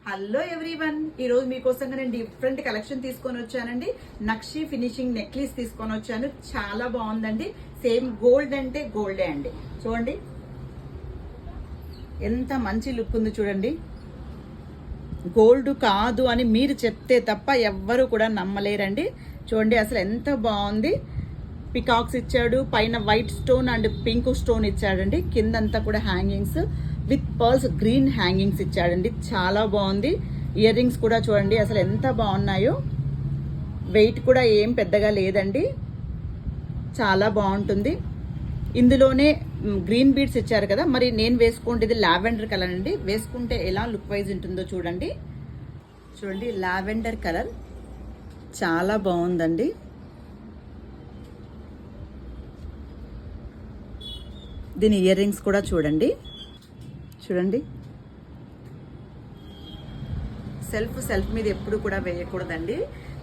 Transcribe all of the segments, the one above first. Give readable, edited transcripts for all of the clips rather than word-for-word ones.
Hello everyone, ఈ రోజు మీకోసం నేను డిఫరెంట్ కలెక్షన్ తీసుకొని వచ్చానండి. నక్షి ఫినిషింగ్ నెక్లెస్ తీసుకొని వచ్చాను. చాలా బాగుందండి. సేమ్ గోల్డ్ అంటే గోల్డే అండి. చూడండి ఎంత మంచి లుక్ ఉంది చూడండి. గోల్డ్ కాదు అని మీరు చెప్తే తప్ప ఎవ్వరు కూడా నమ్మలేరండి. చూడండి అసలు ఎంత బాగుంది. పికాక్స్ ఇచ్చాడు, పైన white stone and pink stone ఇచ్చాడండి. కిందంతా కూడా hangings with pearls green hangings ఇచ్చాడండి. చాలా బాగుంది. ఇయర్ రింగ్స్ కూడా చూడండి అసలు ఎంత బాగున్నాయో. వెయిట్ కూడా ఏం పెద్దగా లేదండి, చాలా బాగుంటుంది. ఇందులోనే గ్రీన్ బీడ్స్ ఇచ్చారు కదా, మరి నేను వేసుకుంటే లావెండర్ కలర్ అండి. వేసుకుంటే ఎలా లుక్ వైజ్ ఉంటుందో చూడండి. చూడండి లావెండర్ కలర్ చాలా బాగుందండి. దీని ఇయర్ రింగ్స్ కూడా చూడండి. చూడండి సెల్ఫ్ మీద ఎప్పుడు కూడా వేయకూడదండి,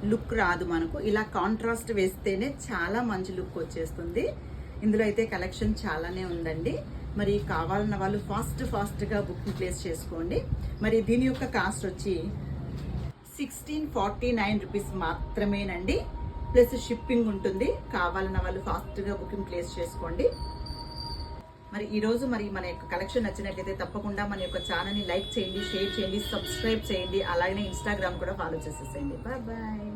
లుక్ రాదు మనకు. ఇలా కాంట్రాస్ట్ వేస్తేనే చాలా మంచి లుక్ వచ్చేస్తుంది. ఇందులో అయితే కలెక్షన్ చాలానే ఉందండి. మరి కావాలన్న వాళ్ళు ఫాస్ట్గా బుకింగ్ ప్లేస్ చేసుకోండి. మరి దీని యొక్క కాస్ట్ వచ్చి 1649 రూపీస్ మాత్రమేనండి. ప్లస్ షిప్పింగ్ ఉంటుంది. కావాలన్న వాళ్ళు ఫాస్ట్గా బుకింగ్ ప్లేస్ చేసుకోండి. మరి ఈరోజు మన యొక్క కలెక్షన్ నచ్చినట్లయితే తప్పకుండా మన యొక్క ఛానల్ని లైక్ చేయండి, షేర్ చేయండి, సబ్స్క్రైబ్ చేయండి. అలాగే ఇన్స్టాగ్రామ్ కూడా ఫాలో చేసేసేయండి. బాయ్.